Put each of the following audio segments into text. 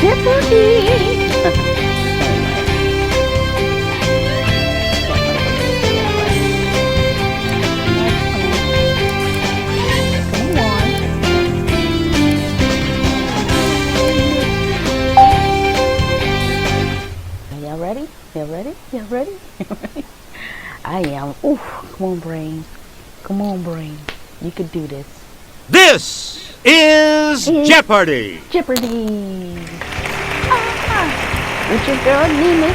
Jeopardy! Y'all ready? Y'all ready? Y'all ready? I am. Ooh, come on, brain. Come on, brain. You can do this. This is Jeopardy! Jeopardy! With your girl, Nina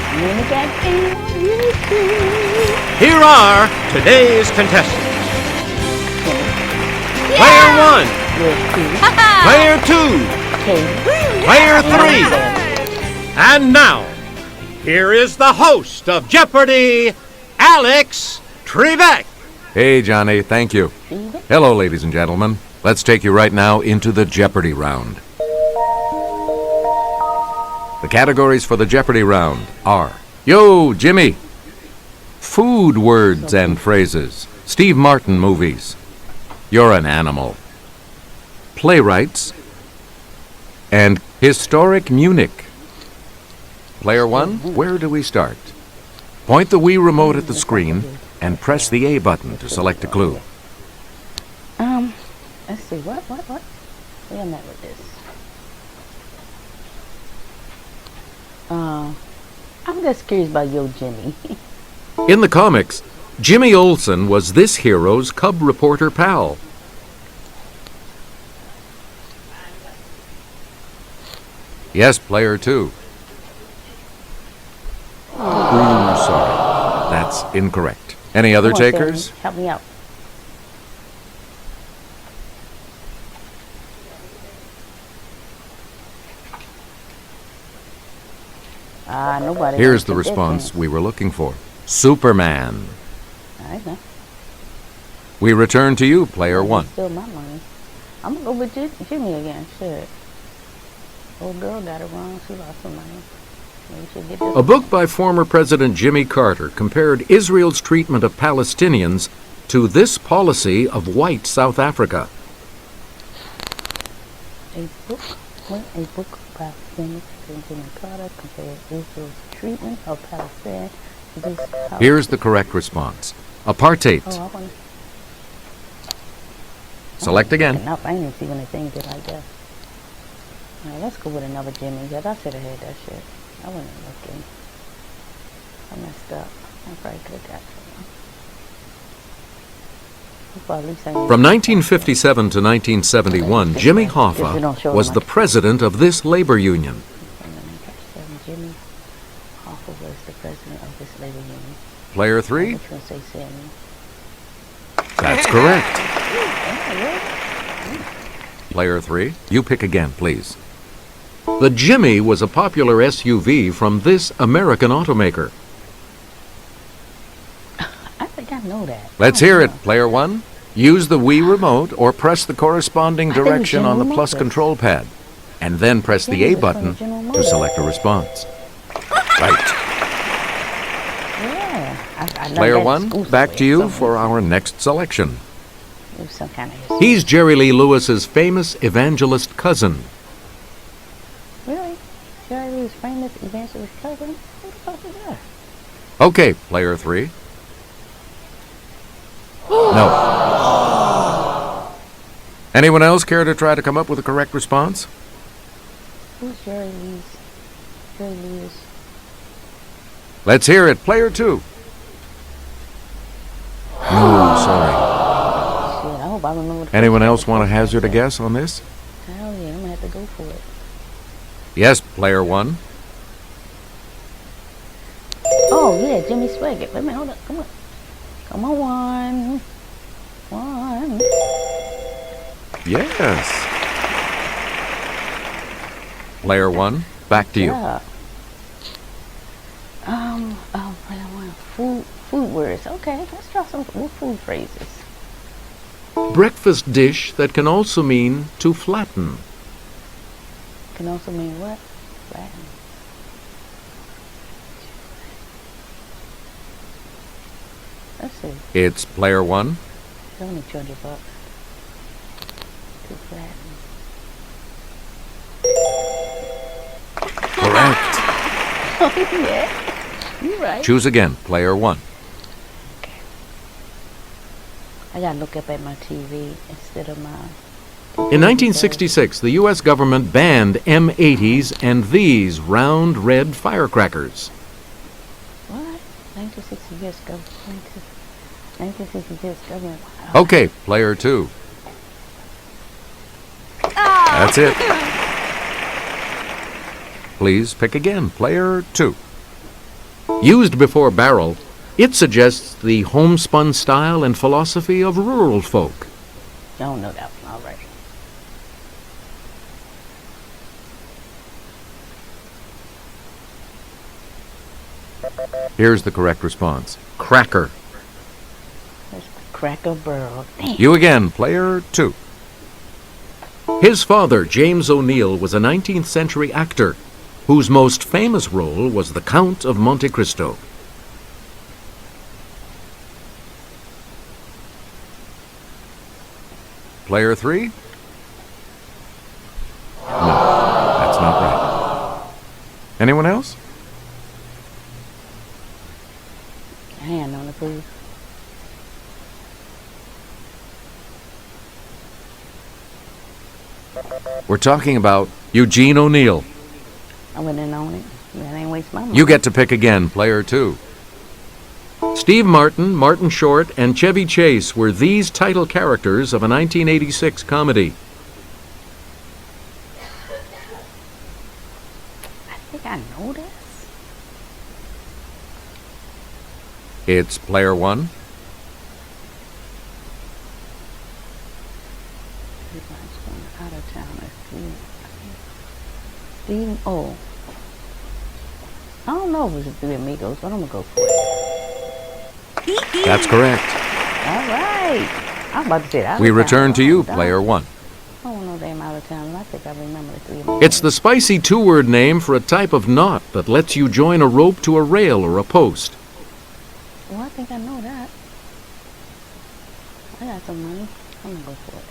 got Here are today's contestants. Yeah. Player 1, Player Player 2, Player 3. And now, here is the host of Jeopardy, Alex Trebek. Hey, Johnny, thank you. Hello, ladies and gentlemen. Let's take you right now into the Jeopardy round. The categories for the Jeopardy round are Yo, Jimmy, food words and phrases, Steve Martin movies, You're an Animal, playwrights, and historic Munich. Player 1, where do we start? Point the Wii remote at the screen and press the A button to select a clue. Let's see, what? Where am I with this? I'm just curious about Yo, Jimmy. In the comics, Jimmy Olsen was this hero's cub reporter pal. Yes, Player 2. Ooh, sorry. That's incorrect. Any other takers? Sammy, help me out. Nobody. Here's the response we were looking for. Superman. I know. We return to you, Player 1. Still my money. I'm gonna go with Jimmy again. Shit. Old girl got it wrong. She lost some money. Maybe she'll get this. A book by former President Jimmy Carter compared Israel's treatment of Palestinians to this policy of white South Africa. A book by Jimmy Carter compared Israel's treatment of Palestinians to this policy. Here's the correct response. Apartheid. Oh, I want Select again. I didn't see when the thing did like that. Alright, let's go with another Jimmy, because I should have had that shit. I wasn't looking. I messed up. I probably could have got something. From 1957 to 1971, Jimmy Hoffa was the president of this labor union. Jimmy Hoffa was the president of this labor union. Player 3? Which one say Sammy? That's correct. Player 3, you pick again, please. The Jimmy was a popular SUV from this American automaker. I think I know that. Let's hear it, Player 1. Use the Wii remote or press the corresponding direction on the plus control pad, and then press the A button to select a response. Right. Yeah. Player 1, back to you for our next selection. Some kind of He's Jerry Lee Lewis's famous evangelist cousin. Really? Jerry Lee's famous evangelist cousin? Who the fuck is that? Okay, Player 3. No. Anyone else care to try to come up with a correct response? Who's Jerry Lee's? Let's hear it, Player 2. No, sorry. Shit, I hope I remember. Anyone else want to hazard a guess on this? Hell yeah, I'm gonna have to go for it. Yes, Player 1. Oh yeah, Jimmy Swaggart. Wait a minute, hold up, come on. Come on, one. Yes. Player 1, back to you. Yeah. Player 1, food words. Okay, let's try some food phrases. Breakfast dish that can also mean to flatten. Can also mean what? Flatten. Let's see. It's Player 1. It's only $200. To flatten. Yeah, you right. Choose again, player 1. I gotta look up at my TV instead of my... In 1966, the U.S. government banned M80s and these round red firecrackers. What? 1960 years ago. 1960 years government. Wow. Okay, player 2. That's it. Please pick again, player 2. Used before barrel, it suggests the homespun style and philosophy of rural folk. I don't know that one already. Here's the correct response. Cracker. There's Cracker Barrel. Damn. You again, player 2. His father, James O'Neill, was a 19th century actor whose most famous role was the Count of Monte Cristo. Player 3? No, that's not right. Anyone else? Hand on it, please. We're talking about Eugene O'Neill. I went in on it. That ain't waste my money. You get to pick again, player 2. Steve Martin, Martin Short, and Chevy Chase were these title characters of a 1986 comedy. I think I know this. It's player 1. Everybody's going out of town. Steve, oh. I don't know if it was the Three Amigos, but I'm going to go for it. That's correct. All right. I was about to say that. We return to you, player 1. I don't know them out of town, and I think I remember the Three Amigos. It's the spicy two-word name for a type of knot that lets you join a rope to a rail or a post. Well, I think I know that. I got some money. I'm going to go for it.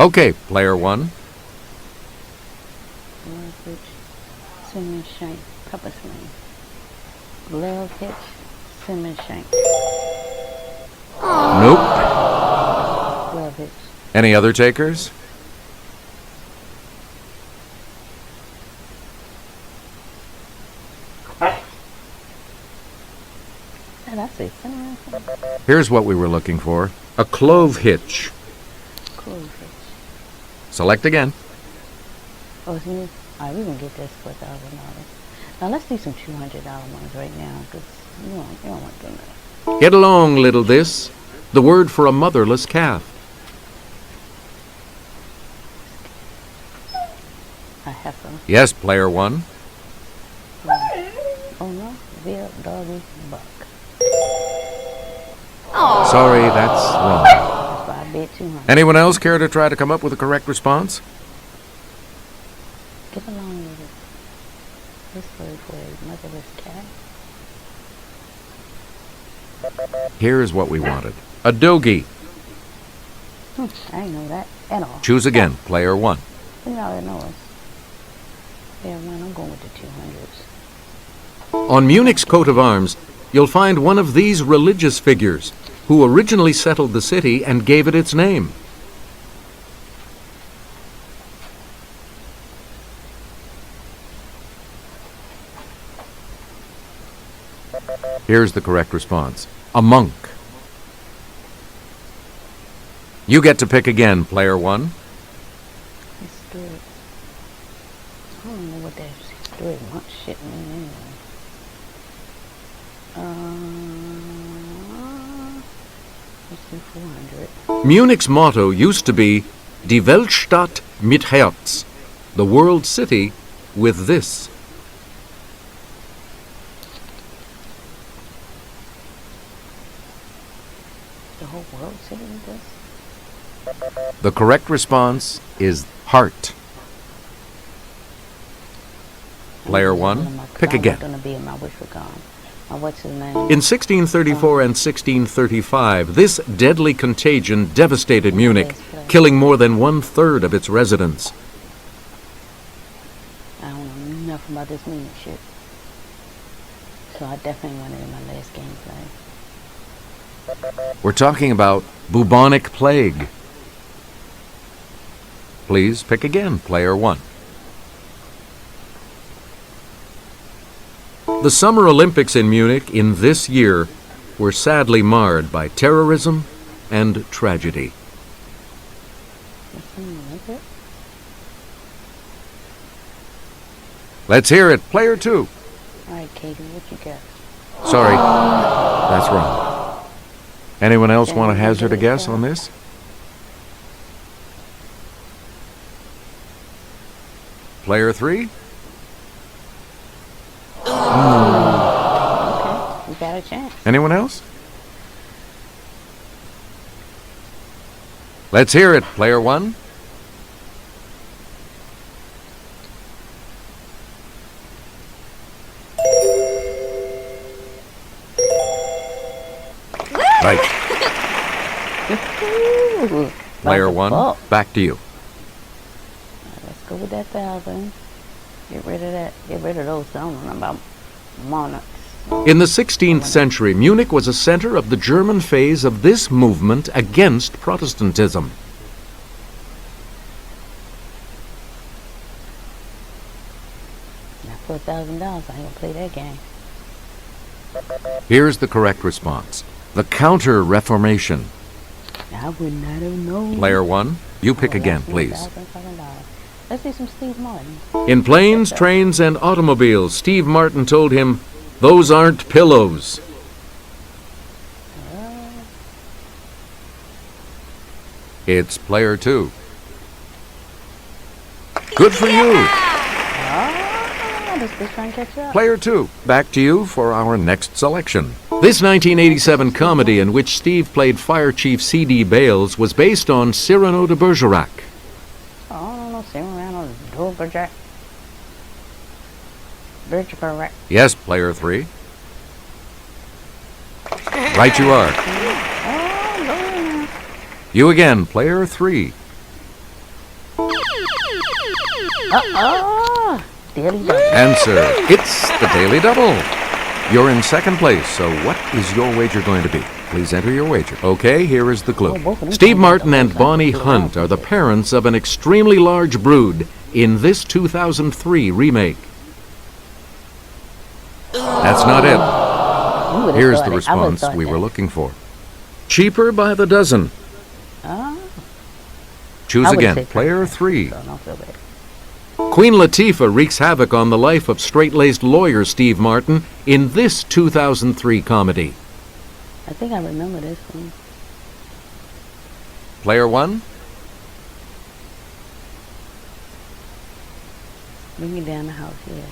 Okay, player 1. Love Hitch, Cinnamon Shank, Pepper Sling. Love Hitch, Cinnamon Shank. Nope. Love Hitch. Any other takers? And I say cinnamon Shank. Here's what we were looking for. A clove hitch. Clove Hitch. Select again. Oh, it's me? All right, we're going to get this for $1,000. Now, let's do some $200 ones right now, because you don't want to do that. Get along, little this. The word for a motherless calf. A heifer. Yes, player 1. Oh, no. Veal, doggy, buck. Sorry, that's wrong. That's why I bet 200. Anyone else care to try to come up with a correct response? Get along with it. This word for a motherless cat. Here's what we wanted. A dogie. I didn't know that at all. Choose again, player 1. You already know us. Yeah, man, I'm going with the 200s. On Munich's coat of arms, you'll find one of these religious figures who originally settled the city and gave it its name. Here's the correct response. A monk. You get to pick again, player 1. Historic. I don't know what that historic monk shit means anyway. Let's do 400. Munich's motto used to be Die Weltstadt mit Herz, the world city with this. The whole world city with this? The correct response is heart. Player 1, pick again. It's going to be in my wish for God. What's his name? In 1634 and 1635, this deadly contagion devastated Munich, killing more than 1/3 of its residents. I don't know nothing about this meaning shit. So I definitely won it in my last gameplay. We're talking about bubonic plague. Please pick again, player 1. The Summer Olympics in Munich in this year were sadly marred by terrorism and tragedy. Let's hear it, player 2. All right, Katie, what you got? Sorry, that's wrong. Anyone else want to hazard a guess on this? Player 3? Okay, you got a chance. Anyone else? Let's hear it, player 1. Right. Ooh, Player about 1, to fall. back to you. Let's go with that 1,000. Get rid of that. Get rid of those songs about monarchs. In the 16th century, Munich was a center of the German phase of this movement against Protestantism. Now for $1,000, I ain't gonna play that game. Here's the correct response. The Counter-Reformation. I would not have known. Player 1, you pick again, please. $1,000. Let's do some Steve Martin. In Planes, Trains, and Automobiles, Steve Martin told him, "Those aren't pillows." It's player 2. Good for you. Let's just try and catch up. Player 2, back to you for our next selection. This 1987 comedy in which Steve played Fire Chief C.D. Bales was based on Cyrano de Bergerac. Oh, I don't know. Cyrano de Bergerac. Bergerac. Yes, player 3. Right you are. Oh, no. You again, player 3. Daily Double. Answer, it's the Daily Double. You're in second place, so what is your wager going to be? Please enter your wager. Okay, here is the clue. Steve Martin and Bonnie Hunt are the parents of an extremely large brood in this 2003 remake. That's not it. Here's the response we were looking for. Cheaper by the dozen. Choose again, player 3. So don't feel bad. Queen Latifah wreaks havoc on the life of straight-laced lawyer Steve Martin in this 2003 comedy. I think I remember this one. Player 1? Bring me down the house, yeah.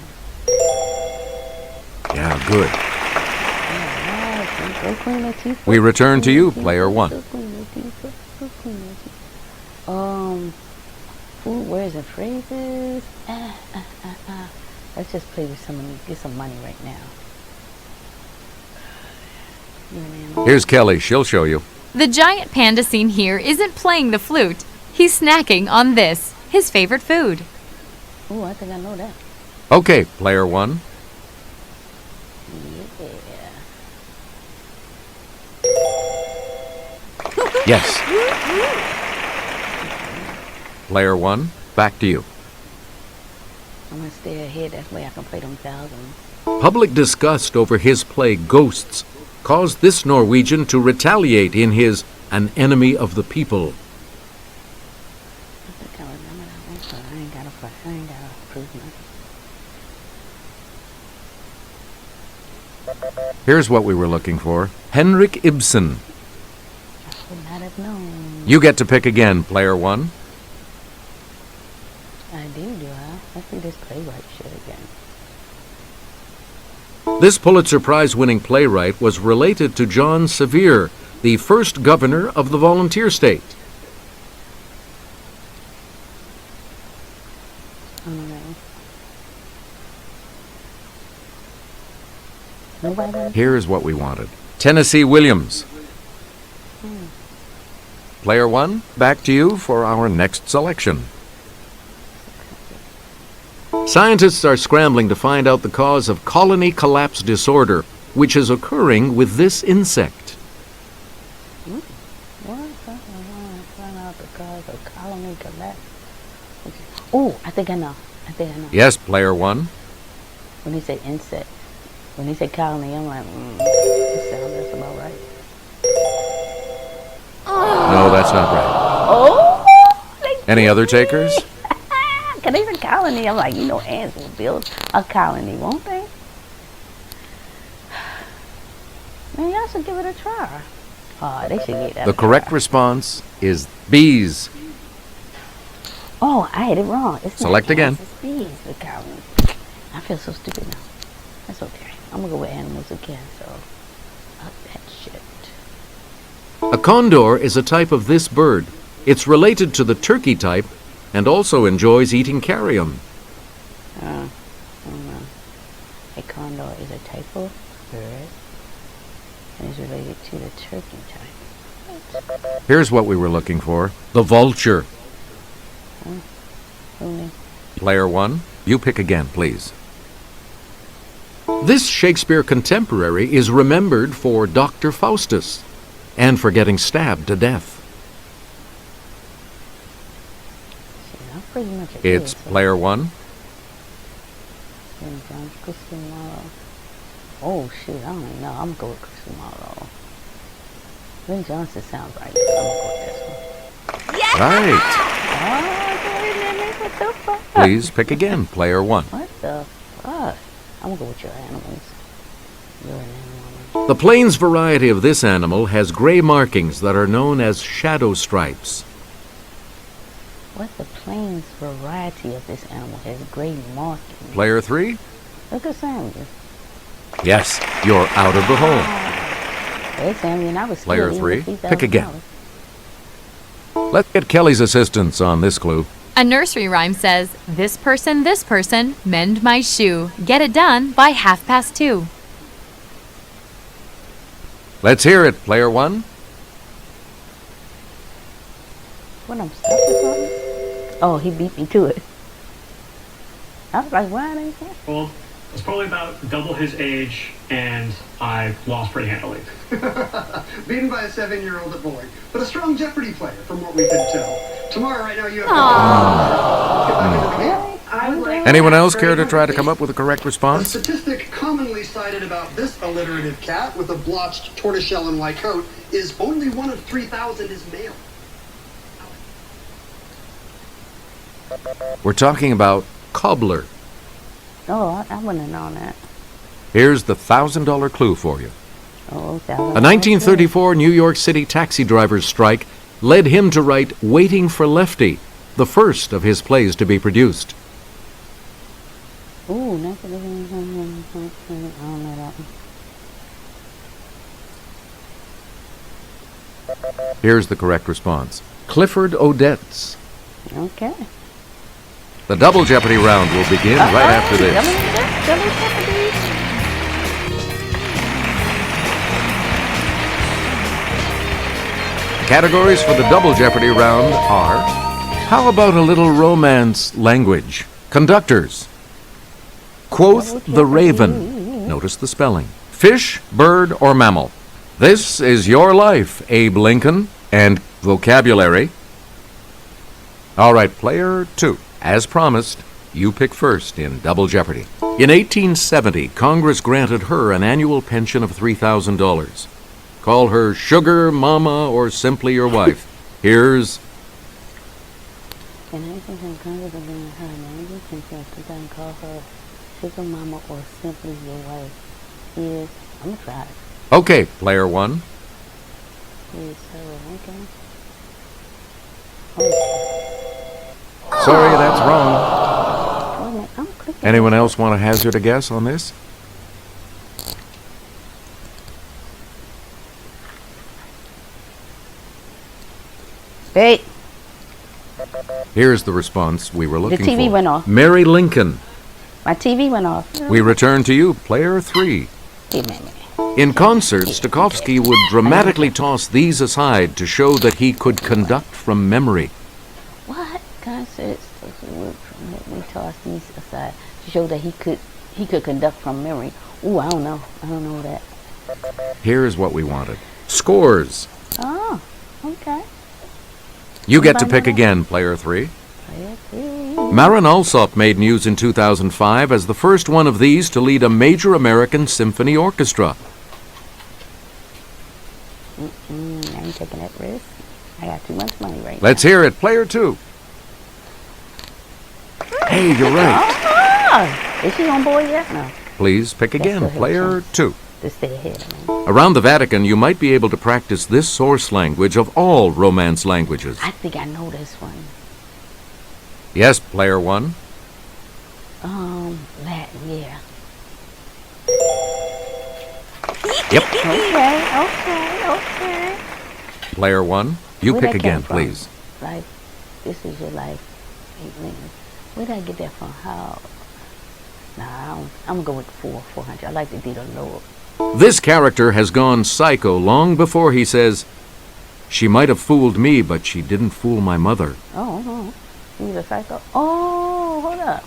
Yeah, good. Go Queen Latifah. We return to you, player 1. Go Queen Latifah. Go Queen Latifah. Food words and phrases. Let's just play with some money. Get some money right now. Here's Kelly. She'll show you. The giant panda seen here isn't playing the flute. He's snacking on this, his favorite food. Oh, I think I know that. Okay, player 1. Yeah. Yes. Player 1, back to you. I'm going to stay ahead. That way I can play them thousands. Public disgust over his play Ghosts caused this Norwegian to retaliate in his An Enemy of the People. I think I remember that one, but I ain't got to prove nothing. Here's what we were looking for. Henrik Ibsen. I would not have known. You get to pick again, player 1. I do I? Let's do this playwright shit again. This Pulitzer Prize-winning playwright was related to John Sevier, the first governor of the volunteer state. I don't know. Nobody? Here's what we wanted. Tennessee Williams. Player 1, back to you for our next selection. Scientists are scrambling to find out the cause of colony collapse disorder, which is occurring with this insect. Find out the cause of colony collapse. Oh, I think I know. Yes, player one. When he said insect, when he said colony, I'm like, that's about right. No, that's not right. Oh! Any other takers? Because they said colony. I'm like, ants will build a colony, won't they? Man, y'all should give it a try. Oh, they should get that. The correct response is bees. Oh, I had it wrong. It's Select not again. ants, it's bees, the colony. I feel so stupid now. That's okay. I'm going to go with animals again, so up that shit. A condor is a type of this bird. It's related to the turkey type and also enjoys eating carrion. I don't know. A condor is a type of bird and is related to the turkey type. Here's what we were looking for. The vulture. Who knew? Player one, you pick again, please. This Shakespeare contemporary is remembered for Dr. Faustus and for getting stabbed to death. Shit, I'm pretty much a It's kid, so player one. Christian Marlowe. Oh shit, I don't even know. I'm gonna go with Christian Marlowe. Ben Johnson sounds right. I'm gonna go with this one. Right. Oh, what the fuck? Please pick again, player one. What the fuck? I'm gonna go with your animals. You're an animal. The plains variety of this animal has gray markings that are known as shadow stripes. What the plains variety of this animal has gray markings? Player three? Look at Samuel. Yes, you're out of the hole. Hey Samuel, and I was Player scared three, even with pick again. $3,000. Let's get Kelly's assistance on this clue. A nursery rhyme says, this person, mend my shoe. Get it done by 2:30. Let's hear it, player one. When I'm stuck or something? Oh, he beat me to it. I was like, why ain't that? Well, I was probably about double his age, and I lost pretty handily. Beaten by a 7-year-old at bowling, but a strong Jeopardy player, from what we could tell. Tomorrow, right now, you have to get back into the game. I would like Anyone else care to try to come up with a correct a response? statistic commonly cited about this alliterative cat with a blotched tortoiseshell and white coat is only 1 of 3,000 is male. We're talking about cobbler. Oh, I wouldn't have known that. Here's the $1,000 clue for you. Oh, A 1934 New York City taxi driver's strike led him to write Waiting for Lefty, the first of his plays to be produced. Ooh, I don't know that one. Here's the correct response. Clifford Odets. Okay. The Double Jeopardy round will begin right after this. Double Jeopardy. Categories for the Double Jeopardy round are: how about a little romance language? Conductors. Quoth the raven. Notice the spelling. Fish, bird, or mammal? This is your life, Abe Lincoln. And vocabulary. All right, player two. As promised, you pick first in Double Jeopardy. In 1870, Congress granted her an annual pension of $3,000. Call her Sugar Mama or simply your wife. Here's Can anything from Congress have been her name? Can you call her Sugar Mama or simply your wife? Is I'm gonna try it. okay, player one. Is Sarah Lincoln? Sorry, that's wrong. Wait a minute, I'm clicking. Anyone else want to hazard a guess on this? Wait, Here's the response we were looking for. TV went off. Mary Lincoln. my TV went off. We return to you, player three. Give me a minute. In concert, Stokowski would dramatically toss these aside to show that he could conduct from memory. What concerts does it work from? Let me tossed me aside to show that he could conduct from memory. Ooh, I don't know that. Here's what we wanted. Scores. Oh, okay. You get to pick again, player 3. Player 3. Marin Alsop made news in 2005 as the first one of these to lead a major American symphony orchestra. I ain't taking that risk. I got too much money right Let's hear it, player 2. Hey, you're right. now. Is she on board yet? No. Please pick again, That's player 2. To stay ahead, man. Around the Vatican, you might be able to practice this source language of all Romance languages. I think I know this one. Yes, player 1. Latin, yeah. Yep. Okay. Player 1, you Where'd pick that again, come from? please. Like, this is your life. 8 million. Where did I get that from? How? Nah, I'm going to go with 400. I like to do the lower. This character has gone psycho long before he says, "She might have fooled me, but she didn't fool my mother." Oh. He's a psycho. Oh, hold up.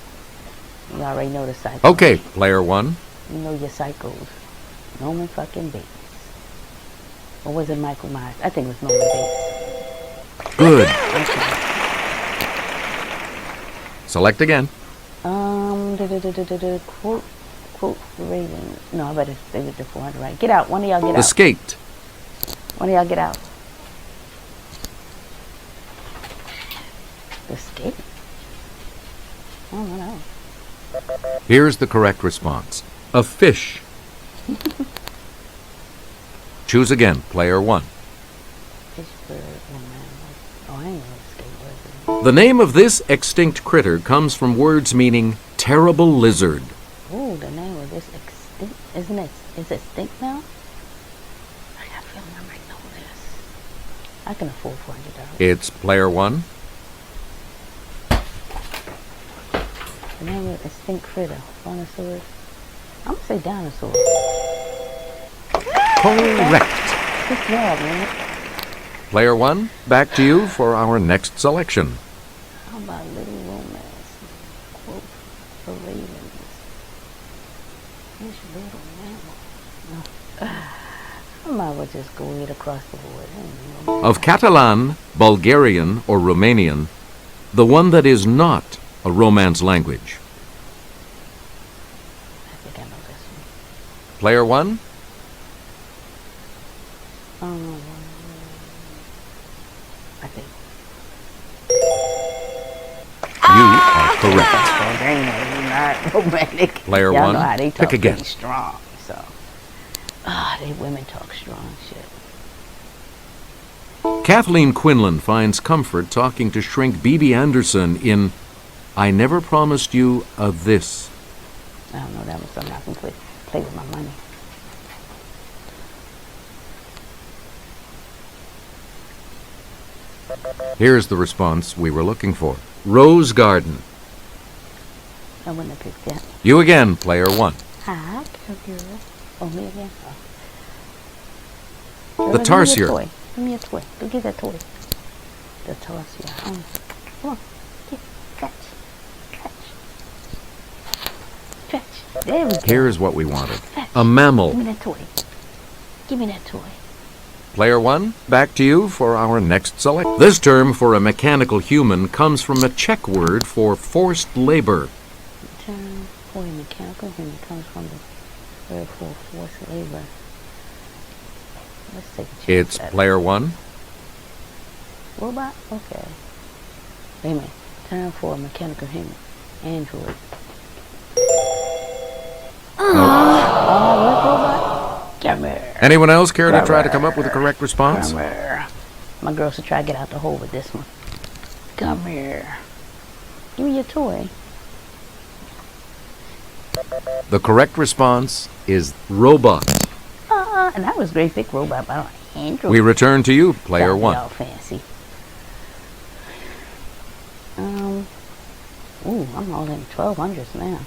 You already know the psycho. Okay, player 1. You know your psychos. Norman fucking Bates. Or was it Michael Myers? I think it was Norman Bates. Good. Okay. Select again. Quote the Raven. No, I better stay with the 400, right? Get out. One of y'all get out. Escaped. One of y'all get out. Escape? I don't know. Here's the correct response. A fish. Choose again, player 1. Fish, bird, woman. Oh, I ain't gonna escape, was it? The name of this extinct critter comes from words meaning terrible lizard. Oh, the name of this extinct, isn't it? Is it extinct now? I got a feeling I might know this. I can afford $400. It's player 1. The name of extinct critter. Dinosaur. I'm gonna say dinosaur. Correct. Good job, man. Player 1, back to you for our next selection. How about Little Romance? Quote the Ravens. Fish, little mammal. No. I might as well just go right across the board. I don't know. Of Catalan, Bulgarian, or Romanian, the one that is not a Romance language. I think I know this one. Player 1, I think. you are correct. Bulgarian, not romantic. Player Y'all 1, know how they talk pick again. pretty strong, so. They women talk strong shit. Kathleen Quinlan finds comfort talking to shrink Bibi Anderson in I Never Promised You a This. I don't know that one, so I'm not going to play with my money. Here's the response we were looking for. Rose Garden. I wouldn't have picked that. You again, player 1. Hi, girl. Oh, me again? The Tarsier. Give me a toy. Go get that toy. The Tarsier. Come on. Get. Fetch. There we go. Here's what we wanted. Fetch. A mammal. Give me that toy. Give me that toy. Player 1, back to you for our next select. This term for a mechanical human comes from a Czech word for forced labor. The term for a mechanical human comes from the word for forced labor. Let's take a chance. It's at it. player 1. Robot? Okay. Wait a minute. Term for a mechanical human. Android. Oh, what robot? Come here. Anyone else care to try to come up with a correct response? Come here. My girls should try to get out the hole with this one. Come here. Give me your toy. The correct response is robot. And that was a great big robot, but I don't Android. We return to you, player Got me 1. all fancy. Ooh, I'm all in 1200s now.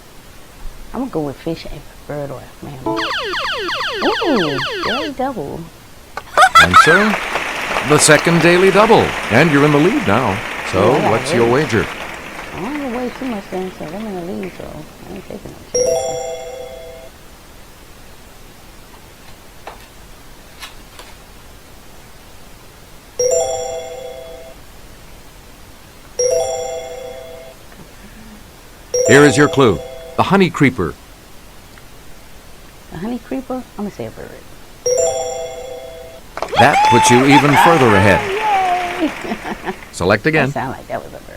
I'm gonna go with fish and bird or mammal. Ooh, daily double. Answer, the second daily double. And you're in the lead now. So, Yeah, what's your wager? I'm gonna wait too much then, so I'm gonna leave, so I ain't taking no chances. Here is your clue. The honey creeper. A honey creeper? I'm gonna say a bird. That puts you even further ahead. Yay! Select That again. sound like that was a bird.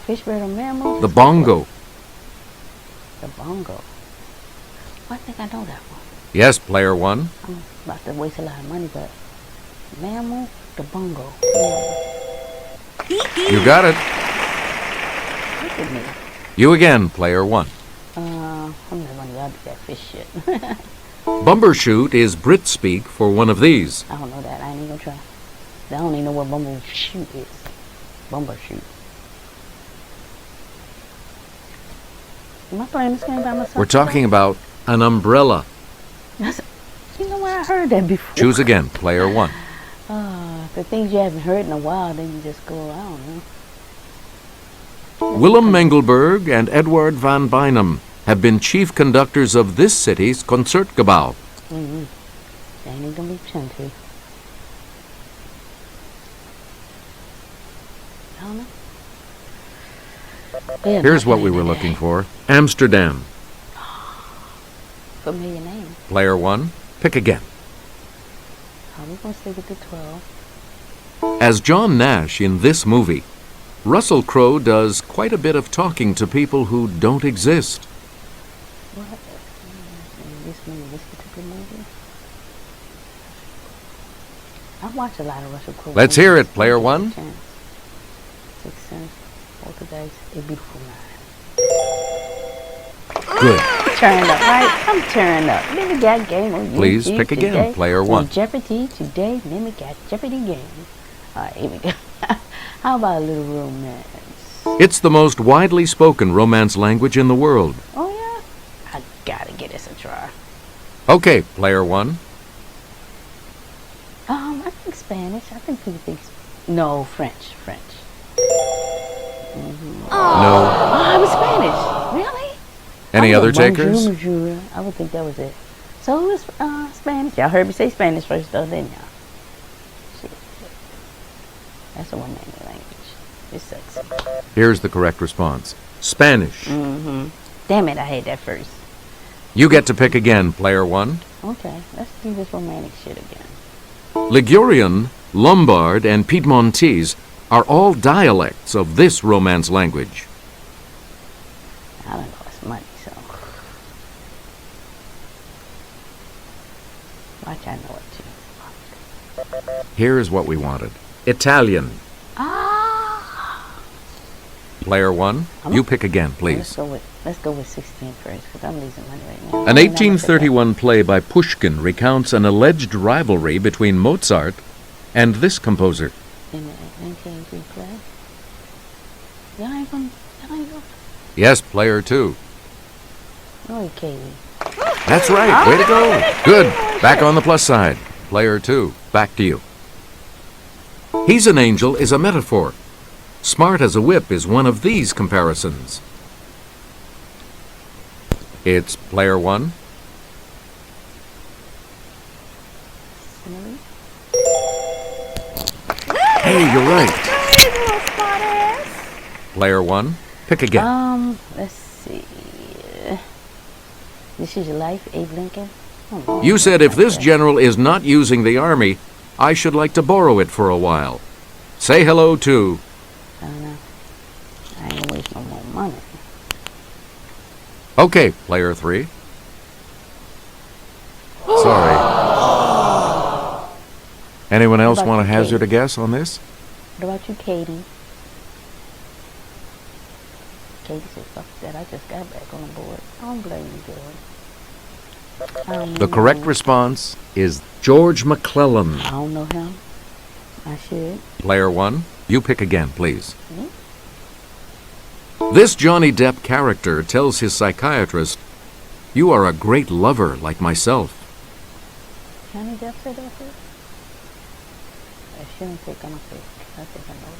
Fish, bird, or mammal? The bongo. The bongo. I think I know that one. Yes, player 1. I'm about to waste a lot of money, but mammal, the bongo. Mammal. You got it. Look at me. You again, player 1. How many money y'all do that fish shit? Bumbershoot is Brit speak for one of these. I don't know that. I ain't even gonna try. I don't even know what bumbleshoot is. Bumbershoot. Am I playing this game by myself? We're talking about an umbrella. You know what? I heard that before. Choose again, player 1. The things you haven't heard in a while, then you just go, I don't know. Willem Mengelberg and Edward van Bynum have been chief conductors of this city's Concertgebouw. That ain't gonna be chunky. I don't know. Yeah, Here's what not we were playing looking for. Amsterdam. today. Familiar name. Player 1, pick again. We're gonna stick with the 12. As John Nash in this movie, Russell Crowe does quite a bit of talking to people who don't exist. What? This particular movie? I watch a lot of Russell Crowe. Let's hear it, player 1. Sixth Sense, Poltergeist, A Beautiful Mind. Good. Turn up, right? I'm turning up. Let me get game on YouTube. Please pick again, today. player 1. On Jeopardy today. Let me get Jeopardy game. All right, here we go. How about a little romance? It's the most widely spoken romance language in the world. Oh yeah, I gotta get this a try. Okay, player 1. I think Spanish. I think people think no French. No. Oh, it was Spanish. Really? Any Oh, other bonjour, takers? bonjour. I would think that was it. So it was Spanish. Y'all heard me say Spanish first, though, didn't y'all? Shit. That's a romantic language. It's sexy. Here's the correct response. Spanish. Damn it, I had that first. You get to pick again, player 1. Okay, let's do this romantic shit again. Ligurian, Lombard, and Piedmontese are all dialects of this Romance language. I don't know, it's money, so. Watch, I know it too. Here's what we wanted. Italian. Player 1, you pick again, please. Let's go with 16 first, because I'm losing money right now. An 1831 play by Pushkin recounts an alleged rivalry between Mozart and this composer. In the 1983 play? Y'all ain't gonna. Yes, player 2. Oh, Katie. That's right, way to go. Good, back on the plus side. Player 2, back to you. He's an angel is a metaphor. Smart as a whip is one of these comparisons. It's player 1. Simile? Hey, you're right. Player 1, pick again. Let's see. This is your life, Abe Lincoln? Oh, You said if this general is not using the army, I should like to borrow it for a while. Say hello to... I don't know. I ain't gonna waste no more money. Okay, player 3. Sorry. Anyone else What about want to you, hazard a Katie? guess on this? What about you, Katie? Katie said, fuck that. I just got back on the board. I don't blame you, girl. The correct response is George McClellan. I don't know him. I should. Player 1, you pick again, please. This Johnny Depp character tells his psychiatrist, "You are a great lover like myself." Johnny Depp said that first? I shouldn't pick on a pick. I think I know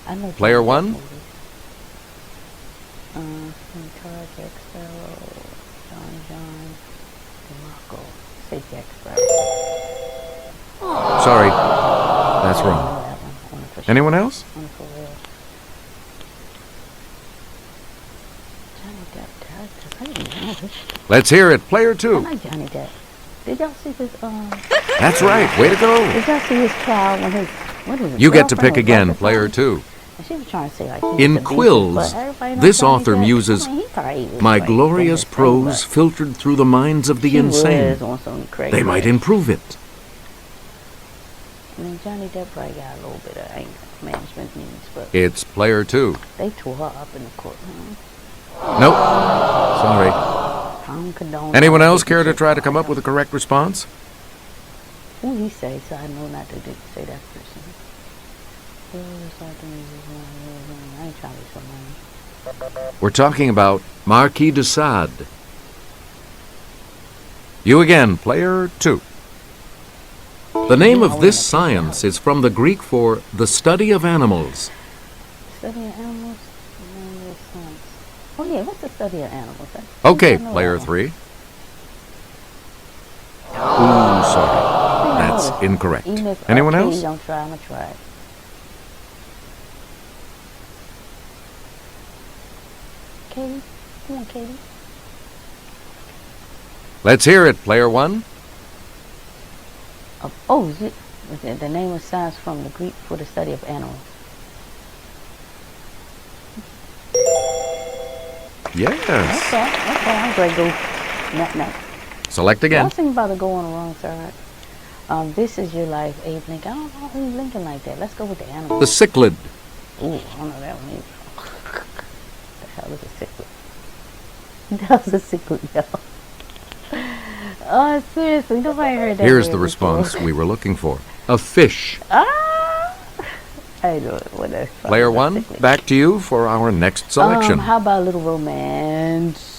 I know Player Johnny Depp one? movies. Trebek, Sparrow, John, DeMarco. Say Jack Sparrow. Sorry, that's I wrong. know that one. One for sure. Anyone else? One for real. Johnny Depp characters. I didn't know this. Let's hear it. Player I two. like Johnny Depp. Did y'all see his That's right. Way to go. Did y'all see his trial when his what is it? You get to girlfriend pick was again. like Player this? two. And she was trying to say like he In was the Quills, beast, but everybody knows this Johnny author Depp. muses I mean, he probably was My like glorious doing his thing, prose but filtered through the minds of the she insane. was on some crazy. They might improve it. I mean, Johnny Depp probably got a little bit of anger management needs, but It's player two. they tore her up in the courtroom. Nope. Sorry. I don't condone. Anyone all else taking care to shit try to from come up him. with a correct response? Who he say? So I know not to say that person. I ain't trying to be so money. We're talking about Marquis de Sade. You again, player two. The name of this science is from the Greek for the study of animals. Study of animals? No, science. Oh yeah, what's the study of animals? Okay, I know player that one. three. Ooh, sorry. I know That's this. incorrect. Even if Anyone Katie else? don't try, I'm gonna try it. Katie? Come on, Katie. Let's hear it, player one. Is it the name of science from the Greek for the study of animals? Yes. Okay, I'm going to go. No. Select I again. was thinking about to go on the wrong side. This is your life, Abe Lincoln. I don't know who's Lincoln like that. Let's go with the The animals. cichlid. Ooh, I don't know that one either. The hell is a cichlid? That was a cichlid, y'all. Oh, seriously, nobody heard that. Here's word the before. response we were looking for. A fish. Ah! I know it. What a Player one, back to you for our next selection. How about a little romance?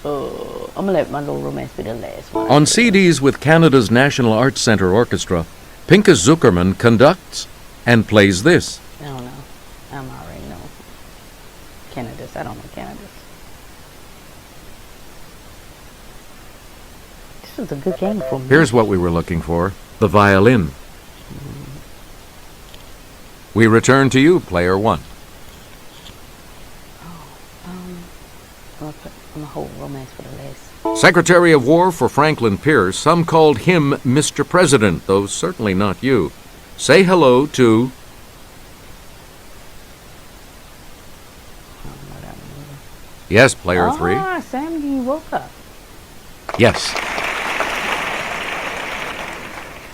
I'm gonna let my little romance be the last one. On CDs with Canada's National Arts Centre Orchestra, Pinkas Zuckerman conducts and plays this. I don't know. I already know. Canada's. I don't know Canada's. This was a good game for me. Here's what we were looking for. The violin. We return to you, player one. I'm gonna hold romance for the last. Secretary of War for Franklin Pierce, some called him Mr. President, though certainly not you. Say hello to... I don't know that one either. Yes, player three. Ah, Sam, you woke up. Yes.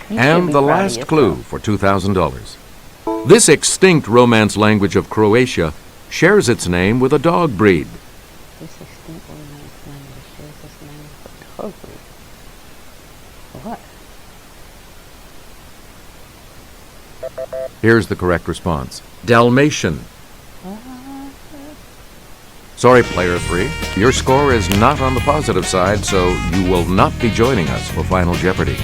You should And be the proud of last yourself. clue for $2,000. This extinct romance language of Croatia shares its name with a dog breed. This extinct romance language shares its name with a dog breed. What? Here's the correct response. Dalmatian. Sorry, player three. Your score is not on the positive side, so you will not be joining us for Final Jeopardy.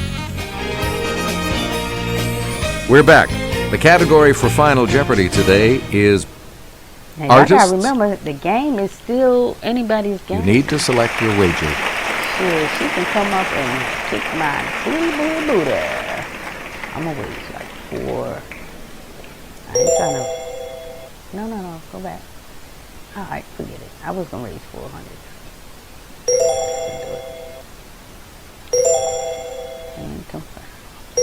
We're back. The category for Final Jeopardy today is Now, y'all artists. gotta remember, the game is still anybody's game. You need to select your wager. Sure, she can come up and kick my booty. I'm gonna wait like 4. I ain't trying to. No, go back. All right, forget it. I was gonna raise 400. And confirm.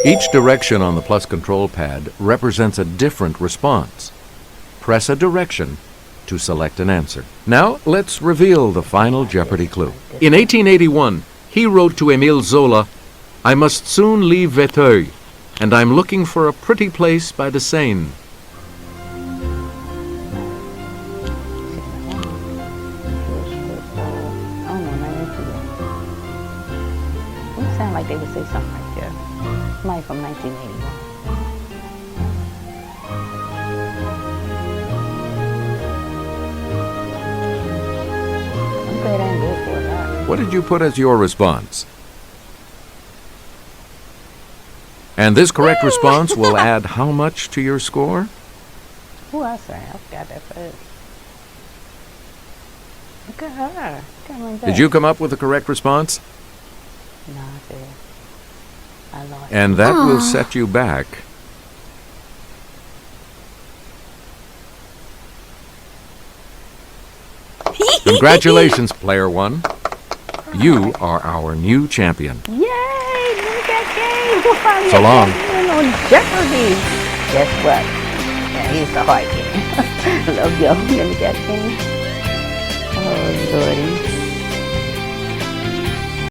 Each direction on the plus control pad represents a different response. Press a direction to select an answer. Now, let's reveal the final Jeopardy clue. In 1881, he wrote to Émile Zola, "I must soon leave Véteuil, and I'm looking for a pretty place by the Seine." I don't know nothing to it. It sound like they would say something right there. Somebody from 1981. I'm glad I ain't good for that. What did you put as your response? And this correct response will add how much to your score? Who I sang? I forgot that first. Look at her. Coming back. Did you come up with the correct response? No, I did. I lost. And that will set you back. Congratulations, player one. You are our new champion. Yay! Look at game. We'll finally So long. get on Jeopardy. Guess what? Yeah, he's the hard game. Love y'all. Let me get game. Oh, Lordy.